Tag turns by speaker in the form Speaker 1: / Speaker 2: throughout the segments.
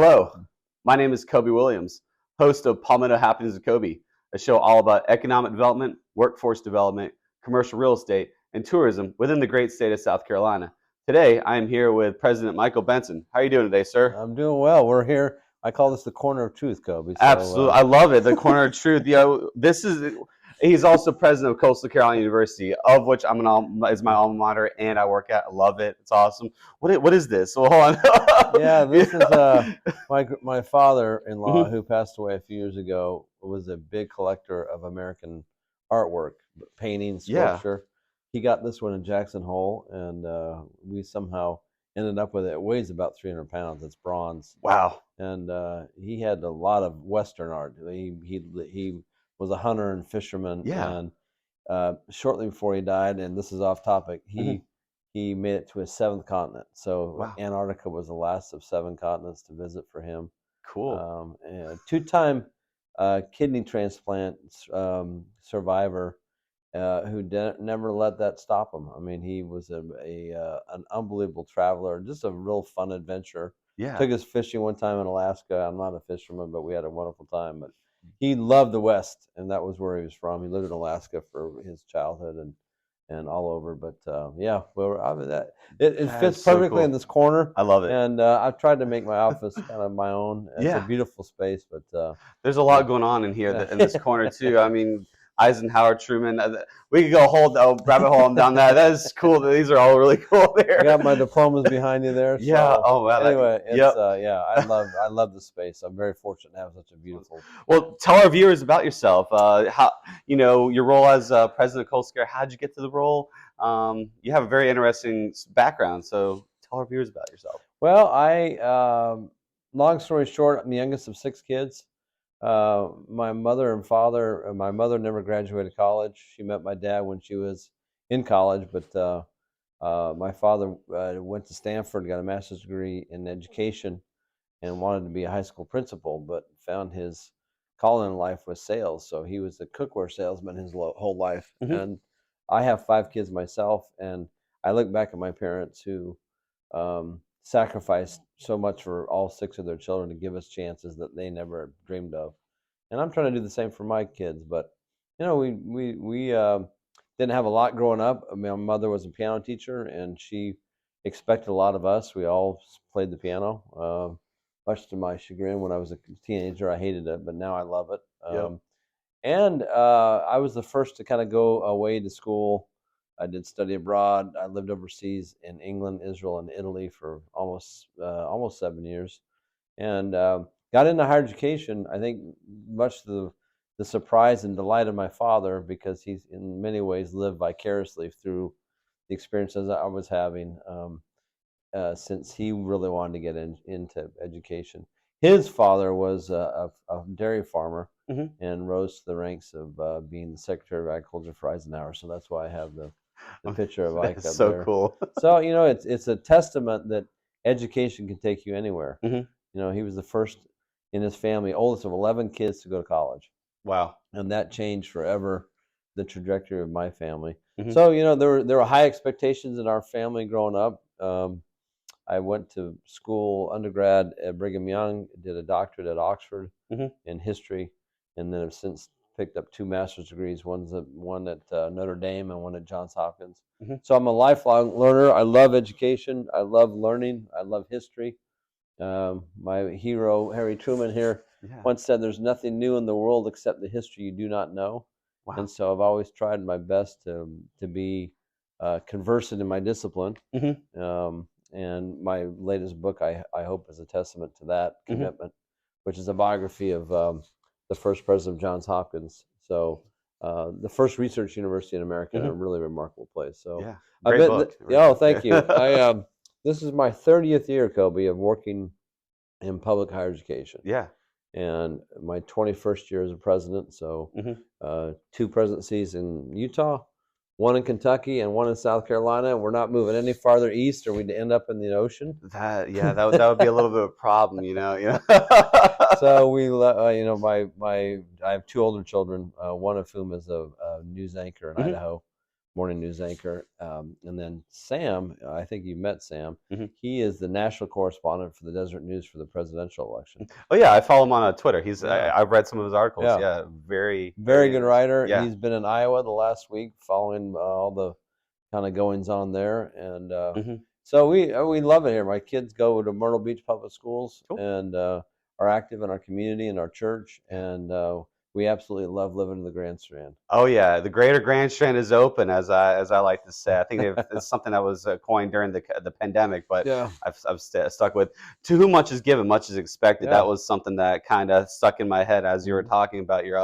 Speaker 1: Hello, my name is Cobi Williams, host of Palmetto Happens with Cobi, a show all about economic development, workforce development, commercial real estate, and tourism within the great state of South Carolina. Today, I am here with President Michael Benson. How are you doing today, sir?
Speaker 2: I'm doing well. We're here. I call this the corner of truth, Cobi.
Speaker 1: Absolutely. I love it. The corner of truth. He's also president of Coastal Carolina University, of which is my alma mater, and I work at. I love it. It's awesome. What is this? Well, hold on.
Speaker 2: Yeah, this is my father-in-law who passed away a few years ago. Was a big collector of American artwork, painting, sculpture. Yeah. He got this one in Jackson Hole, and we somehow ended up with it. It weighs about 300 pounds. It's bronze.
Speaker 1: Wow.
Speaker 2: And he had a lot of Western art. He was a hunter and fisherman.
Speaker 1: Yeah.
Speaker 2: And shortly before he died, and this is off topic, he made it to his 7th continent. So wow. Antarctica was the last of 7 continents to visit for him.
Speaker 1: Cool.
Speaker 2: And 2-time kidney transplant survivor who never let that stop him. I mean, he was an unbelievable traveler, just a real fun adventure.
Speaker 1: Yeah.
Speaker 2: Took us fishing one time in Alaska. I'm not a fisherman, but we had a wonderful time. But he loved the West, and that was where he was from. He lived in Alaska for his childhood and all over. But yeah, well, it fits perfectly in this corner.
Speaker 1: I love it.
Speaker 2: And I've tried to make my office kind of my own. It's a beautiful space, but
Speaker 1: there's a lot going on in here in this corner too. I mean, Eisenhower, Truman. We could go rabbit hole down that. That is cool. These are all really cool there.
Speaker 2: I got my diplomas behind you there. So,
Speaker 1: yeah. Oh wow.
Speaker 2: Anyway, it's, I love the space. I'm very fortunate to have such a beautiful.
Speaker 1: Well, tell our viewers about yourself. How your role as president of Coastal Care. How did you get to the role? You have a very interesting background. So tell our viewers about yourself.
Speaker 2: Well, long story short, I'm the youngest of 6 kids. My mother and father, my mother never graduated college. She met my dad when she was in college, but my father went to Stanford, got a master's degree in education, and wanted to be a high school principal, but found his calling in life was sales. So he was a cookware salesman his whole life. Mm-hmm. And I have 5 kids myself, and I look back at my parents who sacrificed so much for all 6 of their children to give us chances that they never dreamed of. And I'm trying to do the same for my kids. But we didn't have a lot growing up. I mean, my mother was a piano teacher, and she expected a lot of us. We all played the piano, much to my chagrin. When I was a teenager, I hated it, but now I love it. And I was the first to kind of go away to school. I did study abroad. I lived overseas in England, Israel, and Italy for almost 7 years, and got into higher education. I think much to the surprise and delight of my father, because he's in many ways lived vicariously through the experiences I was having, since he really wanted to get into education. His father was a dairy farmer. Mm-hmm. And rose to the ranks of being the Secretary of Agriculture for Eisenhower. So that's why I have the picture of Ike up there.
Speaker 1: So cool.
Speaker 2: So it's a testament that education can take you anywhere. Mm-hmm. He was the first in his family, oldest of 11 kids to go to college.
Speaker 1: Wow.
Speaker 2: And that changed forever the trajectory of my family. Mm-hmm. So there were high expectations in our family growing up. I went to school, undergrad at Brigham Young, did a doctorate at Oxford in history, and then have since picked up 2 master's degrees, one at Notre Dame and one at Johns Hopkins. Mm-hmm. So I'm a lifelong learner. I love education. I love learning. I love history. My hero, Harry Truman here, once said, "There's nothing new in the world except the history you do not know." Wow. And so I've always tried my best to be conversant in my discipline. Mm-hmm. And my latest book, I hope, is a testament to that commitment, which is a biography of the first president of Johns Hopkins. So the first research university in America, in a really remarkable place. So
Speaker 1: great book.
Speaker 2: Thank you. This is my 30th year, Cobi, of working in public higher education.
Speaker 1: Yeah.
Speaker 2: And my 21st year as a president. So 2 presidencies in Utah, 1 in Kentucky, and 1 in South Carolina. We're not moving any farther east, or we'd end up in the ocean.
Speaker 1: That would be a little bit of a problem,
Speaker 2: So I have 2 older children, one of whom is a news anchor in Idaho. morning news anchor. And then Sam, I think you met Sam.
Speaker 1: Mm-hmm.
Speaker 2: He is the national correspondent for the Desert News for the presidential election.
Speaker 1: Oh yeah, I follow him on Twitter.
Speaker 2: Yeah.
Speaker 1: I've read some of his articles.
Speaker 2: Yeah.
Speaker 1: Yeah, very
Speaker 2: good writer.
Speaker 1: Yeah.
Speaker 2: He's been in Iowa the last week, following all the kind of goings on there, and so we love it here. My kids go to Myrtle Beach Public Schools and are active in our community and our church, and we absolutely love living in the Grand Strand.
Speaker 1: Oh yeah, the Greater Grand Strand is open, as I like to say. I think it's something that was coined during the pandemic, but
Speaker 2: Yeah.
Speaker 1: I've stuck with. To whom much is given, much is expected.
Speaker 2: Yeah.
Speaker 1: That was something that kind of stuck in my head as you were talking about your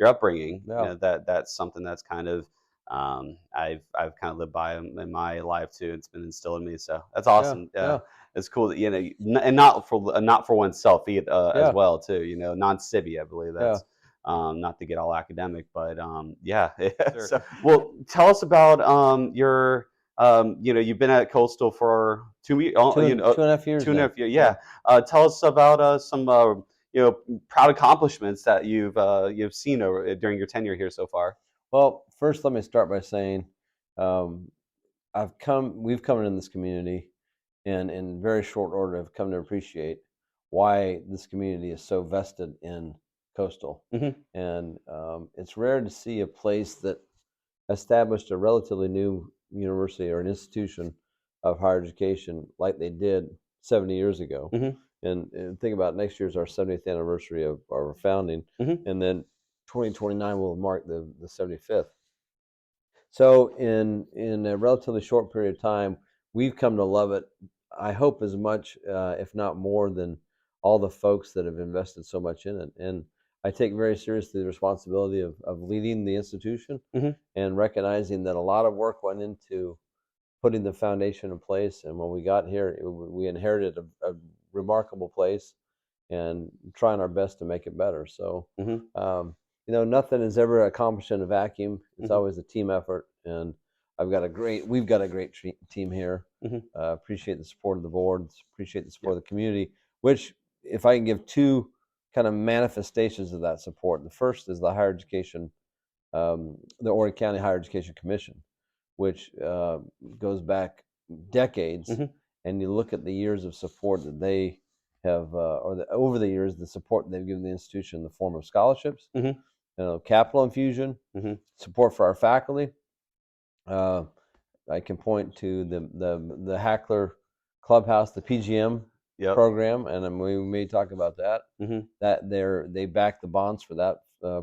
Speaker 1: upbringing.
Speaker 2: Yeah.
Speaker 1: You know, that's something that's kind of I've kind of lived by in my life too. It's been instilled in me, so that's awesome.
Speaker 2: Yeah.
Speaker 1: It's cool that, you know, and not for oneself either, as well too. You know, non-civi, I believe that's. Not to get all academic, but yeah.
Speaker 2: Sure.
Speaker 1: So, well, tell us about your, you know, you've been at Coastal for 2 years, you know,
Speaker 2: 2.5 years.
Speaker 1: 2.5 years, yeah. Tell us about some, you know, proud accomplishments that you've seen during your tenure here so far.
Speaker 2: Well, first, let me start by saying, we've come in this community, and in very short order, I've come to appreciate why this community is so vested in Coastal. And it's rare to see a place that established a relatively new university or an institution of higher education like they did 70 years ago. And think about, next year's our 70th anniversary of our founding, and then 2029 will mark the 75th. So in a relatively short period of time, we've come to love it, I hope, as much, if not more, than all the folks that have invested so much in it. And I take very seriously the responsibility of leading the institution, and recognizing that a lot of work went into putting the foundation in place. And when we got here, we inherited a remarkable place, and trying our best to make it better. So, you know, nothing is ever accomplished in a vacuum. It's always a team effort, and we've got a great team here. Appreciate the support of the board. Appreciate the support of the community. Which, if I can give two kind of manifestations of that support, the first is the higher education, the Oregon County Higher Education Commission, which goes back decades, and you look at the years of support that they have, over the years, the support they've given the institution in the form of scholarships, you know, capital infusion, support for our faculty. I can point to the Hackler Clubhouse, the PGM program, and then we may talk about that. That they backed the bonds for that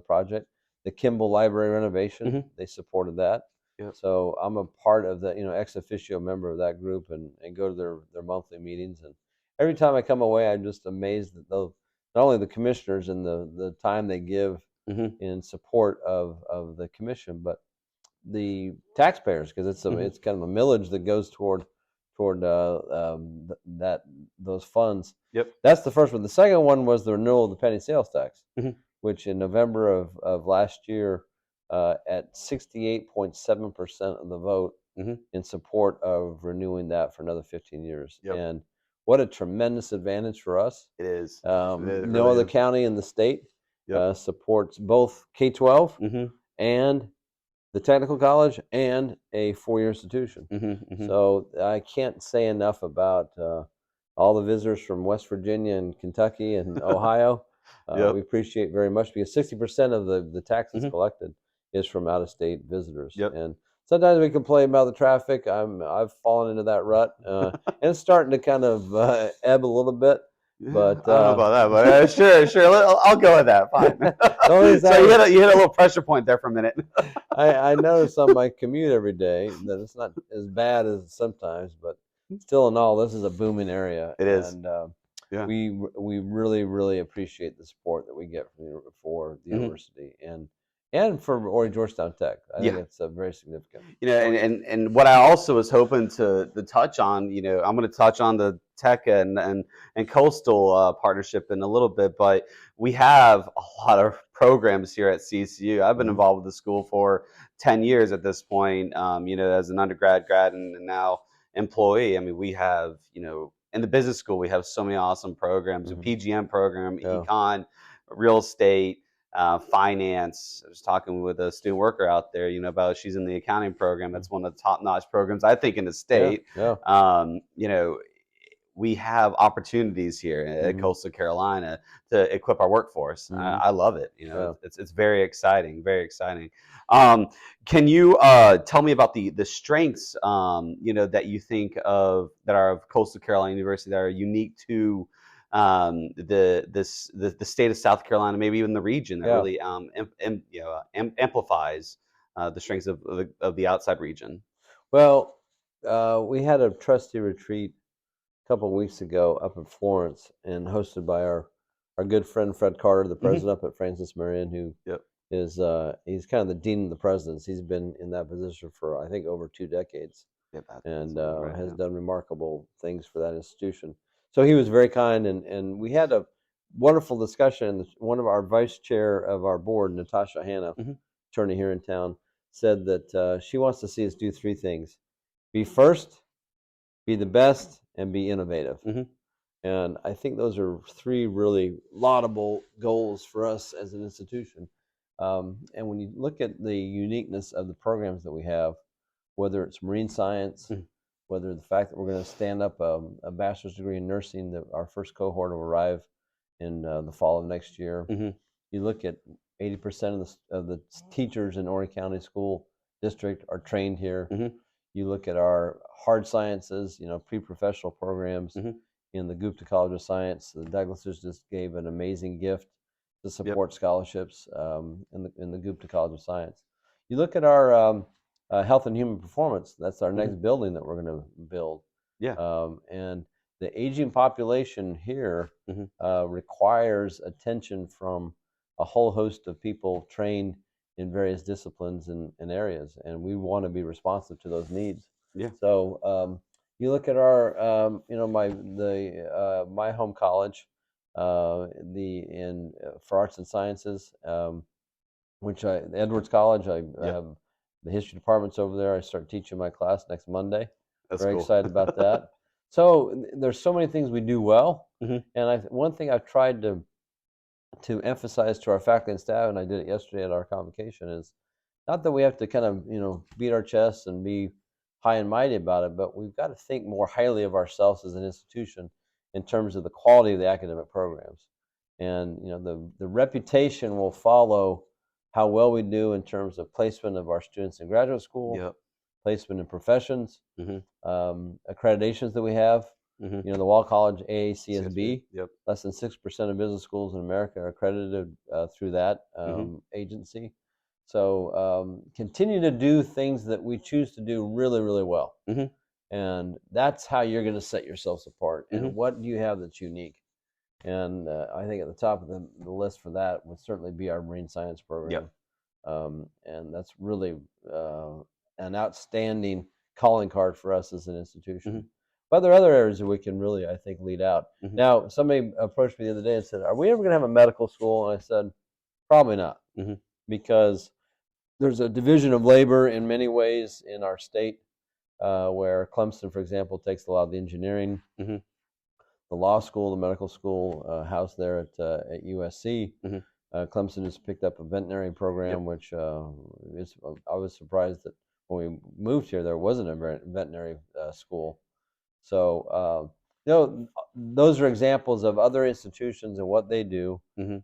Speaker 2: project. The Kimball Library renovation, they supported that. So I'm a part of the, you know, ex officio member of that group, and go to their monthly meetings. And every time I come away, I'm just amazed that not only the commissioners and the time they give in support of the commission, but the taxpayers, because it's kind of a millage that goes toward those funds. That's the first one. The second one was the renewal of the penny sales tax, which in November of last year, at 68.7% of the vote in support of renewing that for another 15 years. And what a tremendous advantage for us.
Speaker 1: It is.
Speaker 2: No other county in the state supports both K-12 and the technical college and a four-year institution. So I can't say enough about all the visitors from West Virginia and Kentucky and Ohio. We appreciate very much, because 60% of the taxes collected is from out-of-state visitors. And sometimes we complain about the traffic. I've fallen into that rut, and it's starting to kind of ebb a little bit. But
Speaker 1: I don't know about that, but sure, I'll go with that. Fine. So you hit a little pressure point there for a minute.
Speaker 2: I notice on my commute every day that it's not as bad as sometimes, but still in all, this is a booming area.
Speaker 1: It is.
Speaker 2: And we really, really appreciate the support that we get for the university and for Oregon Georgetown Tech. I think it's very significant.
Speaker 1: You know, and what I also was hoping to touch on, you know, I'm going to touch on the Tech and Coastal partnership in a little bit, but we have a lot of programs here at CCU. I've been involved with the school for 10 years at this point, you know, as an undergrad, grad, and now employee. I mean, we have, you know, in the business school, we have so many awesome programs, a PGM program, econ, real estate, finance. I was talking with a student worker out there, about she's in the accounting program. That's one of the top-notch programs, I think, in the
Speaker 2: Yeah,
Speaker 1: state.
Speaker 2: yeah.
Speaker 1: We have opportunities here at Coastal Carolina to equip our workforce. I love it.
Speaker 2: Yeah.
Speaker 1: It's very exciting, very exciting. Can you tell me about the strengths that you think of that are of Coastal Carolina University that are unique to the state of South Carolina, maybe even the region, that
Speaker 2: Yeah.
Speaker 1: really amplifies the strengths of the outside region?
Speaker 2: Well, we had a trustee retreat a couple of weeks ago up in Florence, and hosted by our good friend Fred Carter, the president up at Francis Marion, who
Speaker 1: Yep.
Speaker 2: is he's kind of the dean of the presidents. He's been in that position for, I think, over 2 decades,
Speaker 1: Yep,
Speaker 2: and
Speaker 1: right,
Speaker 2: has
Speaker 1: yeah.
Speaker 2: done remarkable things for that institution. So he was very kind, and we had a wonderful discussion. One of our vice chair of our board, Natasha Hanna, attorney here in town, said that she wants to see us do 3 things: be first, be the best, and be innovative. And I think those are 3 really laudable goals for us as an institution. And when you look at the uniqueness of the programs that we have, whether it's marine science, whether the fact that we're going to stand up a bachelor's degree in nursing, that our first cohort will arrive in the fall of next year. You look at 80% of the teachers in Horry County School District are trained here. You look at our hard sciences, pre-professional programs in the Gupta College of Science. The Douglases just gave an amazing gift to support scholarships in the Gupta College of Science. You look at our health and human performance. That's our next building that we're going to build.
Speaker 1: Yeah.
Speaker 2: And the aging population here requires attention from a whole host of people trained in various disciplines and areas, and we want to be responsive to those needs.
Speaker 1: Yeah.
Speaker 2: So you look at our, my home college, for arts and sciences, which Edwards College. I have the history department's over there. I start teaching my class next Monday.
Speaker 1: That's
Speaker 2: Very
Speaker 1: cool.
Speaker 2: excited about that. So there's so many things we do well, and one thing I've tried to emphasize to our faculty and staff, and I did it yesterday at our convocation, is not that we have to kind of beat our chests and be high and mighty about it, but we've got to think more highly of ourselves as an institution in terms of the quality of the academic programs. And the reputation will follow how well we do in terms of placement of our students in graduate school, placement in professions, accreditations that we have. The Wall College AACSB, less than 6% of business schools in America are accredited through that agency. So continue to do things that we choose to do really, really well. And that's how you're going to set yourselves apart. And what do you have that's unique? And I think at the top of the list for that would certainly be our marine science program. And that's really an outstanding calling card for us as an institution. But there are other areas that we can really, I think, lead out. Now, somebody approached me the other day and said, "Are we ever going to have a medical school?" And I said, "Probably not," because there's a division of labor in many ways in our state, where Clemson, for example, takes a lot of the engineering. The law school, the medical school housed there at USC. Clemson has picked up a veterinary program, which I was surprised that when we moved here, there wasn't a veterinary school. So, those are examples of other institutions and what they do,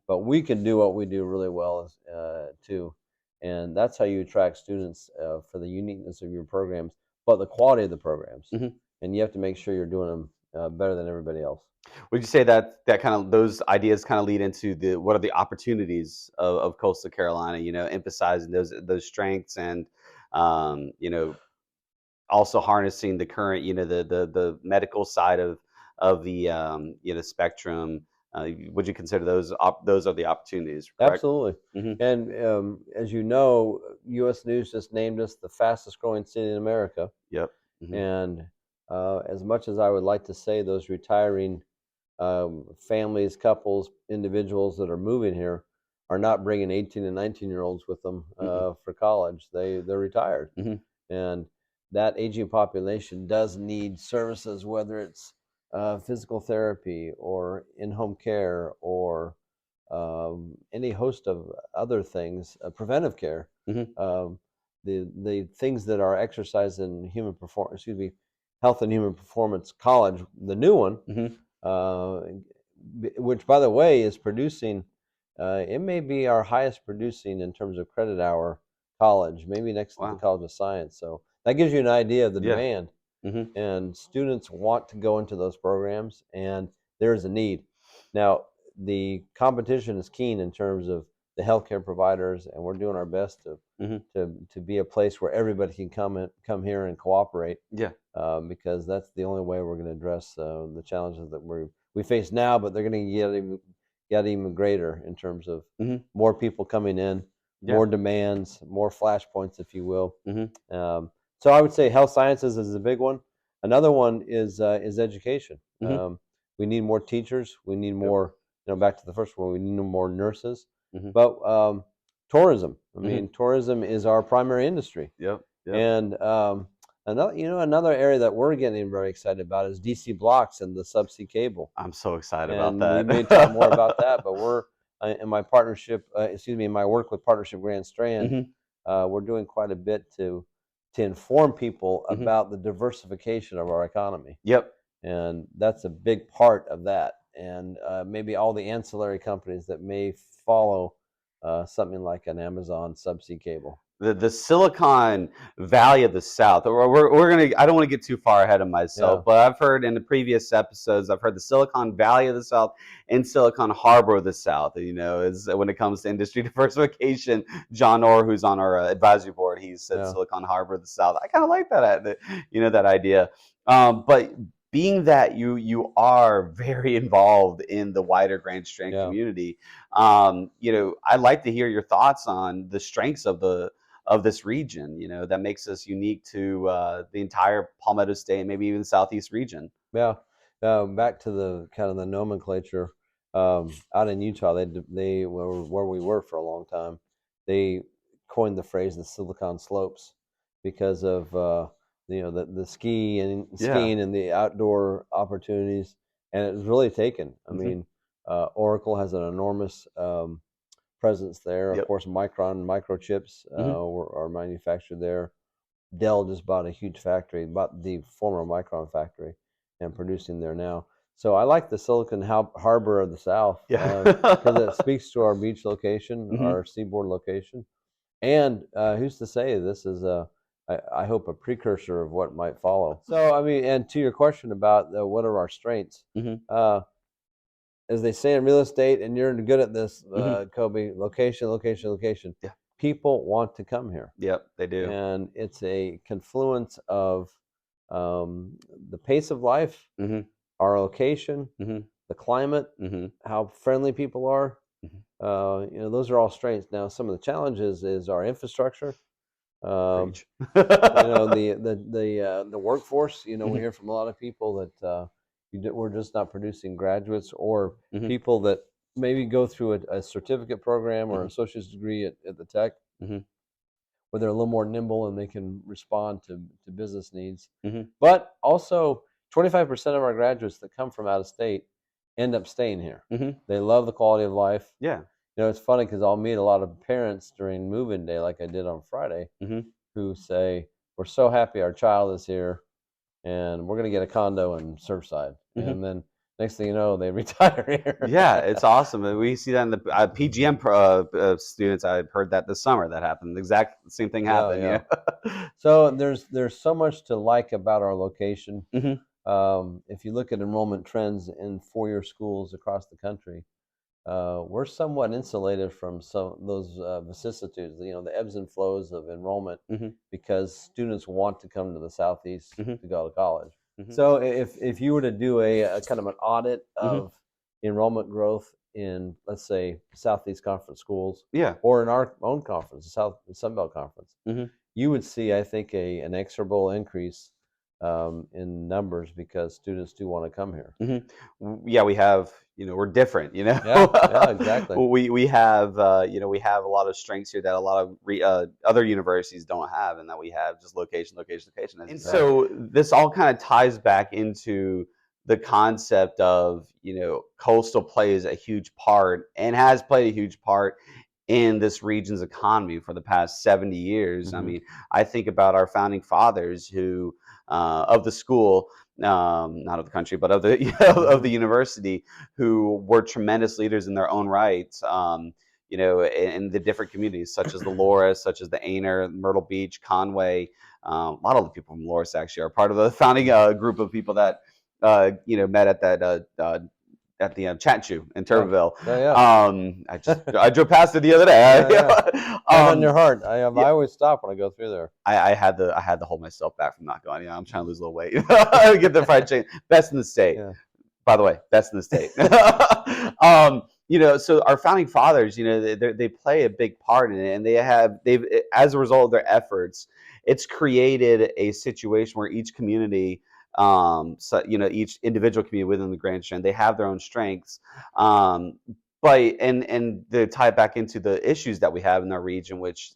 Speaker 2: but we can do what we do really well too. And that's how you attract students for the uniqueness of your programs, but the quality of the programs. And you have to make sure you're doing them better than everybody else.
Speaker 1: Would you say that kind of those ideas kind of lead into what are the opportunities of Coastal Carolina? Emphasizing those strengths and also harnessing the current the medical side of the spectrum. Would you consider those are the opportunities? Correct?
Speaker 2: Absolutely. And as you know, U.S. News just named us the fastest growing city in America. And as much as I would like to say those retiring families, couples, individuals that are moving here are not bringing 18 and 19-year-olds with them for college. They're retired. And that aging population does need services, whether it's physical therapy or in-home care or any host of other things, preventive care,
Speaker 1: Mm-hmm.
Speaker 2: the things that are exercised in Health and Human Performance College, the new one,
Speaker 1: Mm-hmm.
Speaker 2: which by the way is producing. It may be our highest producing in terms of credit hour college, maybe next to the
Speaker 1: Wow.
Speaker 2: College of Science. So that gives you an idea of the
Speaker 1: Yeah.
Speaker 2: demand.
Speaker 1: Mm-hmm.
Speaker 2: And students want to go into those programs, and there is a need. Now, the competition is keen in terms of the healthcare providers, and we're doing our best
Speaker 1: Mm-hmm.
Speaker 2: to be a place where everybody can come here and cooperate.
Speaker 1: Yeah.
Speaker 2: Because that's the only way we're going to address the challenges that we face now, but they're going to get even greater in terms of
Speaker 1: Mm-hmm.
Speaker 2: more people coming in,
Speaker 1: Yeah.
Speaker 2: more demands, more flashpoints, if you will.
Speaker 1: Mm-hmm.
Speaker 2: So I would say health sciences is a big one. Another one is education.
Speaker 1: Mm-hmm.
Speaker 2: We need more teachers. We need
Speaker 1: Yep.
Speaker 2: more. Back to the first one, we need more nurses.
Speaker 1: Mm-hmm.
Speaker 2: But tourism. I
Speaker 1: Mm-hmm.
Speaker 2: mean, tourism is our primary industry.
Speaker 1: Yep. Yep.
Speaker 2: And another area that we're getting very excited about is DC blocks and the subsea cable.
Speaker 1: I'm so excited
Speaker 2: And
Speaker 1: about
Speaker 2: we
Speaker 1: that.
Speaker 2: may talk more about that, but we're in my partnership. In my work with Partnership Grand Strand,
Speaker 1: Mm-hmm.
Speaker 2: we're doing quite a bit to inform people
Speaker 1: Mm-hmm.
Speaker 2: about the diversification of our economy.
Speaker 1: Yep.
Speaker 2: And that's a big part of that. And maybe all the ancillary companies that may follow something like an Amazon subsea cable.
Speaker 1: The Silicon Valley of the South. We're gonna. I don't want to get too far ahead of myself,
Speaker 2: Yeah.
Speaker 1: but I've heard in the previous episodes, I've heard the Silicon Valley of the South and Silicon Harbor of the South. Is when it comes to industry diversification. John Orr, who's on our advisory board, he said
Speaker 2: Yeah.
Speaker 1: Silicon Harbor of the South. I kind of like that. That idea. But being that you are very involved in the wider Grand Strand
Speaker 2: Yeah.
Speaker 1: community, I'd like to hear your thoughts on the strengths of this region, that makes us unique to the entire Palmetto State and maybe even the Southeast region.
Speaker 2: Yeah. Back to the kind of the nomenclature out in Utah, they were where we were for a long time. They coined the phrase the Silicon Slopes because of the skiing and the outdoor opportunities, and it was really taken. I mean, Oracle has an enormous presence there. Of
Speaker 1: Yep.
Speaker 2: course, microchips are manufactured there. Dell just bought a huge factory, bought the former Micron factory, and producing there now. So I like the Silicon Harbor of the South because it speaks to our beach location, our seaboard location, and who's to say this is I hope a precursor of what might follow. So I mean, and to your question about what are our strengths, as they say in real estate, and you're good at this, Cobi, location, location, location.
Speaker 1: Yeah.
Speaker 2: People want to come here.
Speaker 1: Yep, they do.
Speaker 2: And it's a confluence of the pace of life, our location, the climate, how friendly people are. Those are all strengths. Now, some of the challenges is our infrastructure. The workforce. We hear from a lot of people that we're just not producing graduates or people that maybe go through a certificate program or an associate's degree at the tech, where they're a little more nimble and they can respond to business needs. But also, 25% of our graduates that come from out of state end up staying here. They love the quality of life.
Speaker 1: Yeah.
Speaker 2: It's funny because I'll meet a lot of parents during move-in day, like I did on Friday, who say, we're so happy our child is here, and we're going to get a condo in Surfside. And then next thing you know, they retire here.
Speaker 1: Yeah, it's awesome. We see that in the PGM students. I've heard that this summer that happened. The exact same thing happened.
Speaker 2: Yeah. So there's so much to like about our location. If you look at enrollment trends in four-year schools across the country, we're somewhat insulated from some of those vicissitudes, the ebbs and flows of enrollment, because students want to come to the Southeast to go to college. So if you were to do a kind of an audit of enrollment growth in, let's say, Southeast Conference schools, or in our own conference, the Sunbelt Conference, you would see, I think, an inexorable increase in numbers because students do want to come here.
Speaker 1: Yeah, we have, we're different,
Speaker 2: Yeah, exactly.
Speaker 1: we have, we have a lot of strengths here that a lot of other universities don't have, and that we have just location. And so this all kind of ties back into the concept of, coastal plays a huge part and has played a huge part in this region's economy for the past 70 years. I mean, I think about our founding fathers who, of the school, not of the country, but of the of the university, who were tremendous leaders in their own right. In the different communities, such as the Loris, such as the Aner, Myrtle Beach, Conway. A lot of the people from Loris actually are part of the founding group of people that met at that at the Chatchu in Turbeville. I drove past it the other day.
Speaker 2: Hand on your heart. I always stop when I go through there.
Speaker 1: I had to hold myself back from not going. I'm trying to lose a little weight. Get the fried chicken. Best in the state. Yeah. By the way, best in the state. So our founding fathers, they play a big part in it, and they've as a result of their efforts, it's created a situation where each community, each individual community within the Grand Strand, they have their own strengths. But to tie it back into the issues that we have in our region, which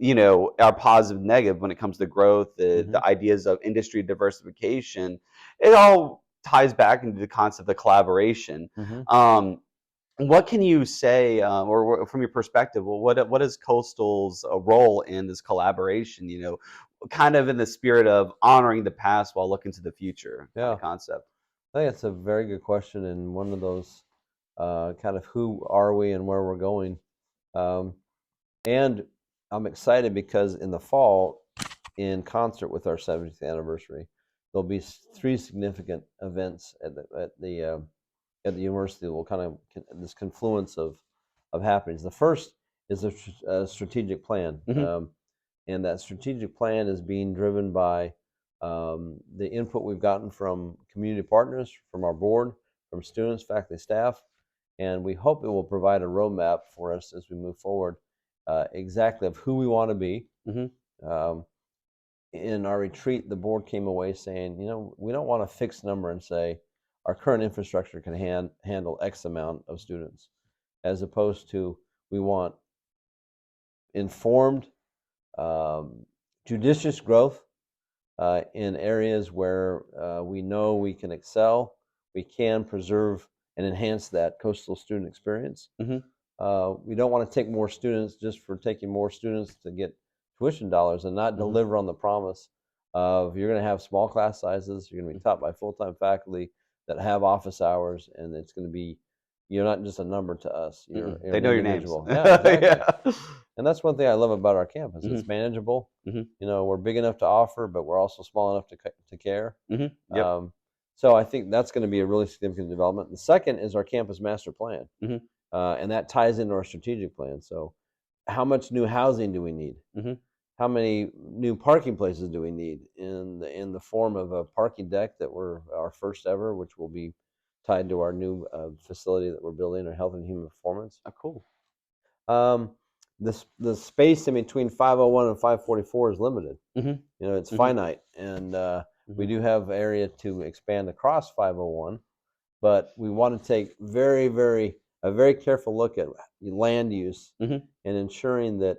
Speaker 1: are positive and negative when it comes to growth, the ideas of industry diversification, it all ties back into the concept of collaboration. What can you say, or from your perspective, what is Coastal's role in this collaboration? Kind of in the spirit of honoring the past while looking to the future. Kind of concept.
Speaker 2: I think it's a very good question, and one of those kind of who are we and where we're going. And I'm excited because in the fall, in concert with our 70th anniversary, there'll be 3 significant events at the university that will kind of this confluence of happenings. The first is a strategic plan, and that strategic plan is being driven by the input we've gotten from community partners, from our board, from students, faculty, staff, and we hope it will provide a roadmap for us as we move forward, exactly of who we want to be. In our retreat, the board came away saying, we don't want a fixed number and say our current infrastructure can handle X amount of students, as opposed to we want informed, judicious growth in areas where we know we can excel, we can preserve and enhance that coastal student experience. We don't want to take more students just for taking more students to get tuition dollars and not deliver on the promise of you're going to have small class sizes, you're going to be taught by full-time faculty that have office hours, and it's going to be, you're not just a number to us.
Speaker 1: They know your names.
Speaker 2: Yeah, exactly. And that's one thing I love about our campus. It's manageable. We're big enough to offer, but we're also small enough to care. So I think that's going to be a really significant development. The second is our campus master plan, and that ties into our strategic plan. So how much new housing do we need? How many new parking places do we need in the form of a parking deck that we're our first ever, which will be tied to our new facility that we're building, our health and human performance.
Speaker 1: Oh, cool.
Speaker 2: The space in between 501 and 544 is limited. It's finite, and we do have area to expand across 501, but we want to take a very careful look at land use and ensuring that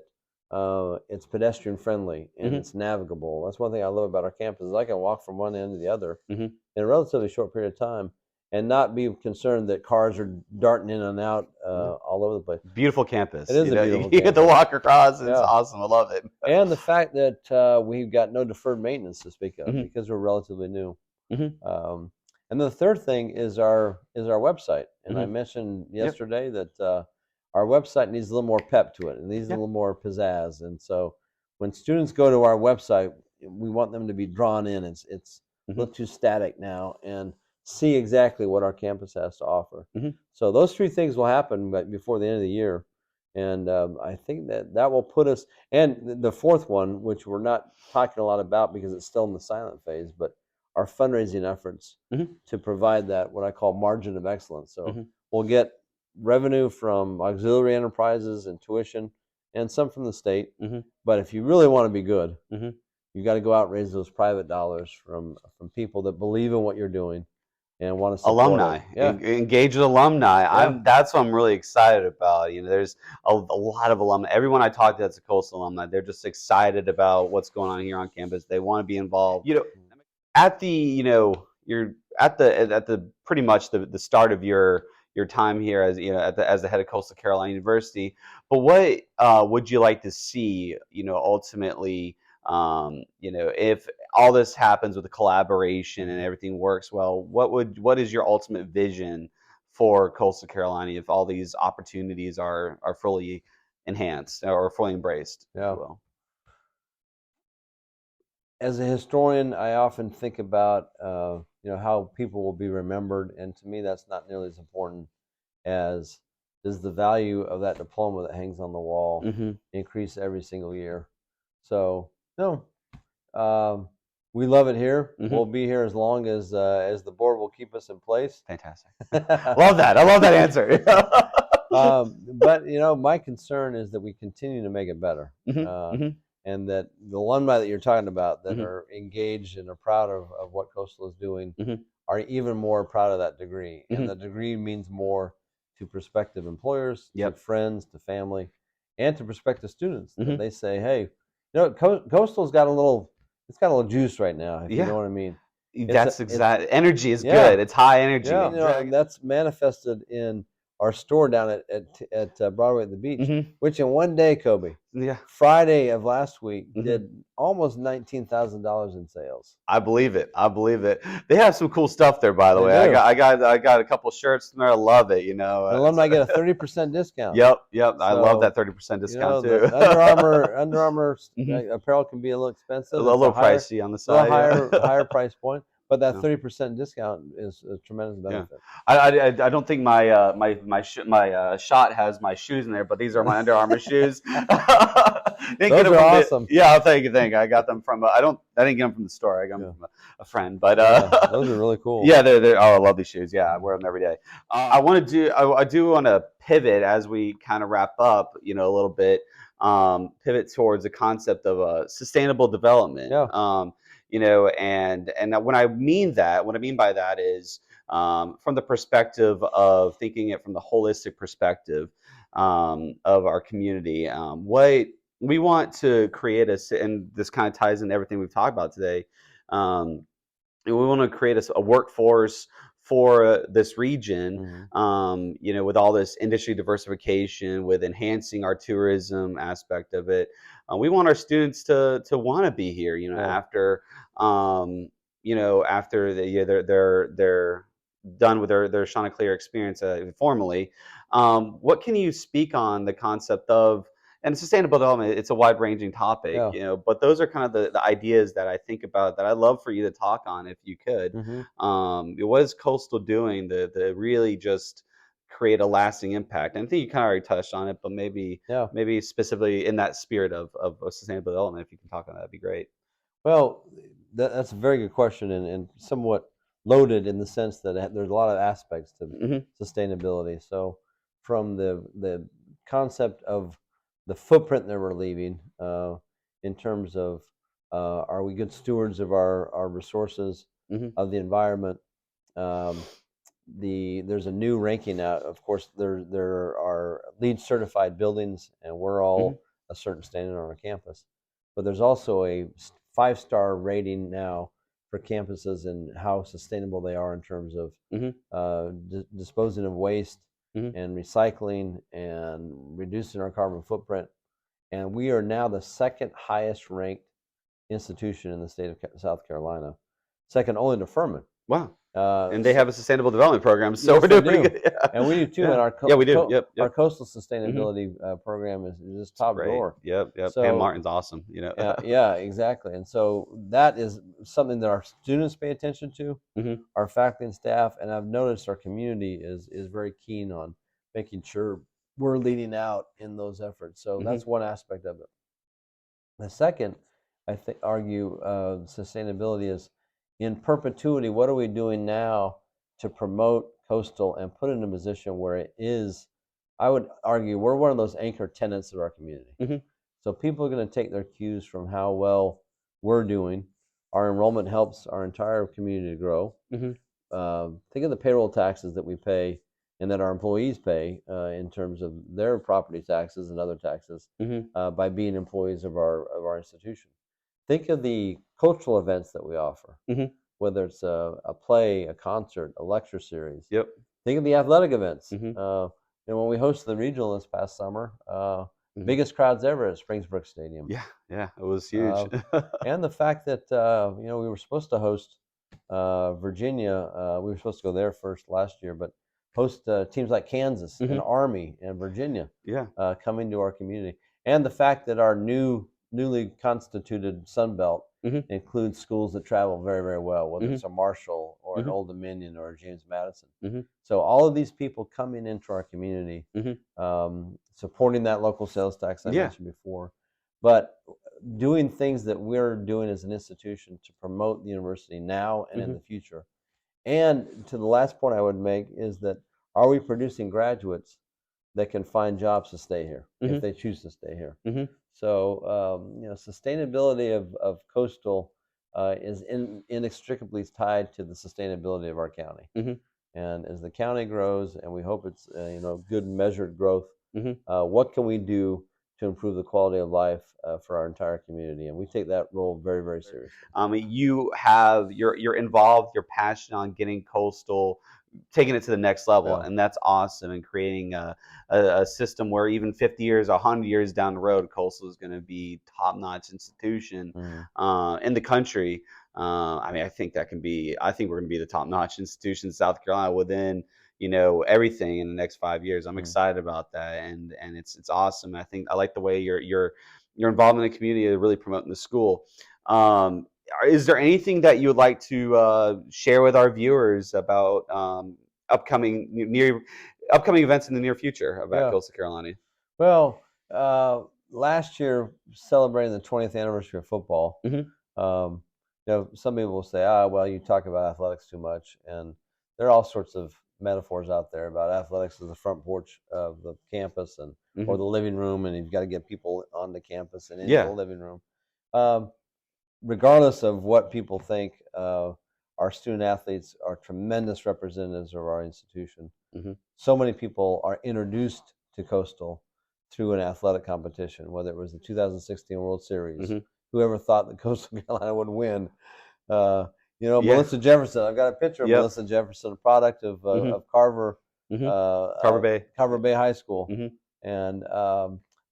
Speaker 2: it's pedestrian friendly and it's navigable. That's one thing I love about our campus is I can walk from one end to the other in a relatively short period of time and not be concerned that cars are darting in and out all over the place.
Speaker 1: Beautiful campus.
Speaker 2: It is a beautiful campus.
Speaker 1: You get to walk across. It's awesome. I love it.
Speaker 2: And the fact that we've got no deferred maintenance to speak of because we're relatively new. And the third thing is our website. And I mentioned yesterday that our website needs a little more pep to it. It needs a little more pizzazz. And so when students go to our website, we want them to be drawn in. It's a little too static now, and see exactly what our campus has to offer. So those 3 things will happen before the end of the year. And I think that will put us, and the fourth one, which we're not talking a lot about because it's still in the silent phase, but our fundraising efforts to provide that, what I call margin of excellence. So we'll get revenue from auxiliary enterprises and tuition and some from the state. But if you really want to be good, you got to go out and raise those private dollars from people that believe in what you're doing and want to support
Speaker 1: alumni. Engage with alumni. That's what I'm really excited about. There's a lot of alumni. Everyone I talk to that's a Coastal alumni, they're just excited about what's going on here on campus. They want to be involved. At the your at the pretty much the start of your time here as as the head of Coastal Carolina University. But what would you like to see, ultimately, if all this happens with the collaboration and everything works well, what is your ultimate vision for Coastal Carolina if all these opportunities are fully enhanced or fully embraced, if
Speaker 2: Yeah.
Speaker 1: you will?
Speaker 2: As a historian, I often think about how people will be remembered, and to me, that's not nearly as important as does the value of that diploma that hangs on the wall
Speaker 1: Mm-hmm.
Speaker 2: increase every single year. So no, we love it here.
Speaker 1: Mm-hmm.
Speaker 2: We'll be here as long as the board will keep us in place.
Speaker 1: Fantastic. Love that. I love that answer.
Speaker 2: But my concern is that we continue to make it better.
Speaker 1: Mm-hmm.
Speaker 2: And that the alumni that you're talking about that
Speaker 1: Mm-hmm.
Speaker 2: are engaged and are proud of what Coastal is doing
Speaker 1: Mm-hmm.
Speaker 2: are even more proud of that degree.
Speaker 1: Mm-hmm.
Speaker 2: And the degree means more to prospective employers,
Speaker 1: Yep.
Speaker 2: to friends, to family, and to prospective students.
Speaker 1: Mm-hmm.
Speaker 2: That they say, hey, Coastal's got a little juice right now, if you know what I mean.
Speaker 1: That's exact. Energy is good. It's high energy.
Speaker 2: Yeah, and that's manifested in our store down at Broadway at the beach,
Speaker 1: Mm-hmm.
Speaker 2: which in one day, Cobi,
Speaker 1: Yeah.
Speaker 2: Friday of last week,
Speaker 1: Mm-hmm.
Speaker 2: did almost $19,000 in sales.
Speaker 1: I believe it. I believe it. They have some cool stuff there, by the way.
Speaker 2: do.
Speaker 1: I got a couple shirts in there. I love it.
Speaker 2: And alumni get a 30% discount.
Speaker 1: Yep. I love
Speaker 2: So,
Speaker 1: that 30% discount too.
Speaker 2: The Under Armour
Speaker 1: Mhm.
Speaker 2: apparel can be a little expensive.
Speaker 1: A little pricey on the
Speaker 2: A
Speaker 1: side.
Speaker 2: little higher price point, but that
Speaker 1: Yeah.
Speaker 2: 30% discount is a tremendous benefit.
Speaker 1: I don't think my shot has my shoes in there, but these are my Under Armour shoes.
Speaker 2: Those are awesome.
Speaker 1: Yeah, I'll thank you. I got them from I didn't get them from the store. I got them from a friend. But
Speaker 2: those are really cool.
Speaker 1: Yeah, they're I love these shoes. Yeah, I wear them every day. I do want to pivot as we kind of wrap up, a little bit. Pivot towards the concept of sustainable development.
Speaker 2: Yeah.
Speaker 1: And when I mean by that is from the perspective of thinking it from the holistic perspective of our community. What we want to create and this kind of ties into everything we've talked about today. We want to create a workforce for this region, with all this industry diversification, with enhancing our tourism aspect of it. We want our students to want to be here, after after they're done with their Chanticleer experience formally. What can you speak on the concept of, and sustainable development, it's a wide-ranging topic, but those are kind of the ideas that I think about that I'd love for you to talk on if you could. What is Coastal doing to really just create a lasting impact? And I think you kind of already touched on it, but maybe specifically in that spirit of sustainable development, if you can talk on that, that'd be great.
Speaker 2: Well, that's a very good question and somewhat loaded in the sense that there's a lot of aspects to sustainability. So from the concept of the footprint that we're leaving in terms of are we good stewards of our resources, of the environment? There's a new ranking out. Of course, there are LEED certified buildings, and we're all a certain standard on our campus. But there's also a 5-star rating now for campuses and how sustainable they are in terms of disposing of waste and recycling and reducing our carbon footprint. And we are now the second highest ranked institution in the state of South Carolina, second only to Furman.
Speaker 1: Wow. And they have a sustainable development program, so
Speaker 2: yes,
Speaker 1: we're doing pretty good.
Speaker 2: And we do too. And our
Speaker 1: we do. Yep.
Speaker 2: Our coastal sustainability program is just top drawer.
Speaker 1: Yep.
Speaker 2: So,
Speaker 1: Pam Martin's awesome.
Speaker 2: Yeah, exactly. And so that is something that our students pay attention to, our faculty and staff, and I've noticed our community is very keen on making sure we're leading out in those efforts. So that's one aspect of it. The second, I argue, sustainability is in perpetuity. What are we doing now to promote Coastal and put it in a position where it is? I would argue we're one of those anchor tenants of our community. So people are going to take their cues from how well we're doing. Our enrollment helps our entire community to grow. Think of the payroll taxes that we pay and that our employees pay in terms of their property taxes and other taxes by being employees of our institution. Think of the cultural events that we offer. whether it's a play, a concert, a lecture series.
Speaker 1: Yep.
Speaker 2: Think of the athletic events.
Speaker 1: Mhm.
Speaker 2: When we hosted the regional this past summer,
Speaker 1: Mhm.
Speaker 2: biggest crowds ever at Springsbrook Stadium.
Speaker 1: Yeah, yeah, it was huge.
Speaker 2: And the fact that we were supposed to host Virginia. We were supposed to go there first last year, but host teams like Kansas and
Speaker 1: Mhm.
Speaker 2: Army and Virginia
Speaker 1: Yeah.
Speaker 2: coming to our community. And the fact that our newly constituted Sun Belt
Speaker 1: Mhm.
Speaker 2: includes schools that travel very, very well, whether
Speaker 1: Mhm.
Speaker 2: it's a Marshall or an
Speaker 1: Mhm.
Speaker 2: Old Dominion or a James Madison.
Speaker 1: Mhm.
Speaker 2: So all of these people coming into our community,
Speaker 1: Mhm.
Speaker 2: supporting that local sales tax I
Speaker 1: Yeah.
Speaker 2: mentioned before, but doing things that we're doing as an institution to promote the university now and in
Speaker 1: Mhm.
Speaker 2: the future. And to the last point I would make is that, are we producing graduates that can find jobs to stay here if
Speaker 1: Mhm.
Speaker 2: they choose to stay here?
Speaker 1: Mhm.
Speaker 2: So sustainability of coastal is inextricably tied to the sustainability of our county.
Speaker 1: Mhm.
Speaker 2: And as the county grows, and we hope it's good measured growth,
Speaker 1: Mhm.
Speaker 2: what can we do to improve the quality of life for our entire community? And we take that role very, very seriously.
Speaker 1: You're involved, you're passionate on getting coastal, taking it to the next level,
Speaker 2: Yeah.
Speaker 1: and that's awesome. And creating a system where even 50 years, 100 years down the road, coastal is going to be top-notch institution in the country. I think that can be. I think we're going to be the top-notch institution in South Carolina within everything in the next 5 years. I'm excited about that, and it's awesome. I think I like the way you're involved in the community, really promoting the school. Is there anything that you would like to share with our viewers about upcoming events in the near future about
Speaker 2: Yeah.
Speaker 1: Coastal Carolina?
Speaker 2: Well, last year, celebrating the 20th anniversary of football,
Speaker 1: Mhm.
Speaker 2: um, some people will say, well, you talk about athletics too much. And there are all sorts of metaphors out there about athletics as the front porch of the campus or
Speaker 1: Mhm.
Speaker 2: the living room, and you've got to get people on the campus and into the
Speaker 1: Yeah.
Speaker 2: living room. Regardless of what people think, our student athletes are tremendous representatives of our institution.
Speaker 1: Mhm.
Speaker 2: So many people are introduced to Coastal through an athletic competition, whether it was the 2016 World Series.
Speaker 1: Mhm.
Speaker 2: Whoever thought that Coastal Carolina would win?
Speaker 1: Yeah.
Speaker 2: Melissa Jefferson. I've got a picture of
Speaker 1: Yep.
Speaker 2: Melissa Jefferson, a product of
Speaker 1: Mhm.
Speaker 2: Carver,
Speaker 1: Mhm. Carver Bay.
Speaker 2: Carver Bay High School.
Speaker 1: Mhm.
Speaker 2: And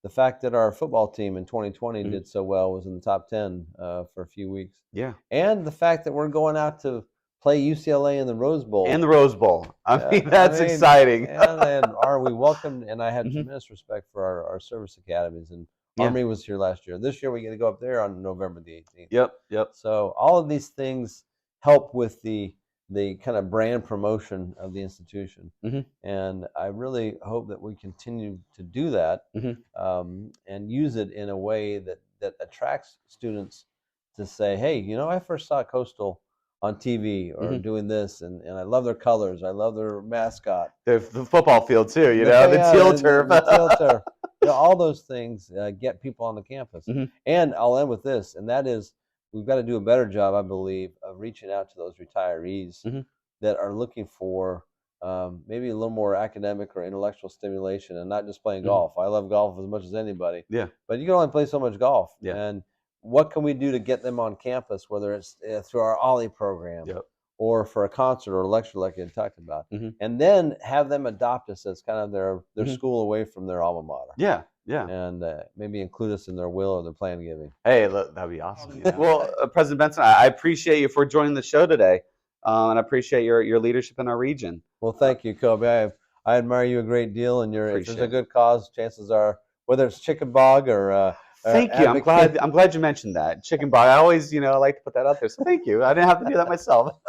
Speaker 2: the fact that our football team in 2020
Speaker 1: Mhm.
Speaker 2: did so well, was in the top 10 for a few weeks.
Speaker 1: Yeah.
Speaker 2: And the fact that we're going out to play UCLA in the Rose Bowl.
Speaker 1: And the Rose Bowl. That's exciting.
Speaker 2: and are we welcomed? And I had
Speaker 1: Mhm.
Speaker 2: tremendous respect for our service academies. And
Speaker 1: Yeah.
Speaker 2: Army was here last year. This year we get to go up there on November the 18th.
Speaker 1: Yep. Yep.
Speaker 2: So all of these things help with the kind of brand promotion of the institution.
Speaker 1: Mhm.
Speaker 2: And I really hope that we continue to do that,
Speaker 1: Mhm.
Speaker 2: and use it in a way that attracts students to say, hey, I first saw Coastal on TV or
Speaker 1: Mhm.
Speaker 2: doing this, and I love their colors. I love their mascot.
Speaker 1: The football field too. The
Speaker 2: Yeah,
Speaker 1: teal turf.
Speaker 2: the teal turf. All those things get people on the campus.
Speaker 1: Mhm.
Speaker 2: And I'll end with this, and that is, we've got to do a better job, I believe, of reaching out to those retirees
Speaker 1: Mhm.
Speaker 2: that are looking for maybe a little more academic or intellectual stimulation, and not just playing
Speaker 1: Mhm.
Speaker 2: golf. I love golf as much as anybody.
Speaker 1: Yeah.
Speaker 2: But you can only play so much golf.
Speaker 1: Yeah.
Speaker 2: And what can we do to get them on campus, whether it's through our Ollie program,
Speaker 1: Yep.
Speaker 2: or for a concert or a lecture like you had talked about,
Speaker 1: Mhm.
Speaker 2: and then have them adopt us as kind of their
Speaker 1: Mhm.
Speaker 2: school away from their alma mater.
Speaker 1: Yeah. Yeah.
Speaker 2: And maybe include us in their will or their plan giving.
Speaker 1: Hey, that'd be awesome. Well, President Benson, I appreciate you for joining the show today, and I appreciate your leadership in our region.
Speaker 2: Well, thank you, Cobi. I admire you a great deal, and if there's
Speaker 1: Appreciate
Speaker 2: a
Speaker 1: it.
Speaker 2: good cause, chances are, whether it's chicken bog or
Speaker 1: Thank you. I'm
Speaker 2: advocate.
Speaker 1: glad you mentioned that chicken bog. I always like to put that out there. So thank you. I didn't have to do that myself.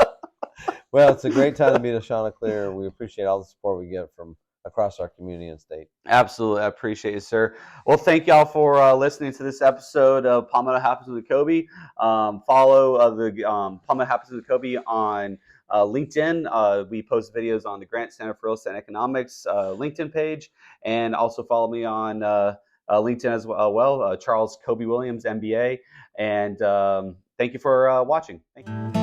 Speaker 2: Well, it's a great time to be to Chanticleer. We appreciate all the support we get from across our community and state.
Speaker 1: Absolutely. I appreciate you, sir. Well, thank y'all for listening to this episode of Palmetto Happens with Cobi. Follow the Palmetto Happens with Cobi on LinkedIn. We post videos on the Grant Center for Real Estate and Economics LinkedIn page. And also follow me on LinkedIn as well, Charles Cobi Williams, MBA. And thank you for watching. Thank you.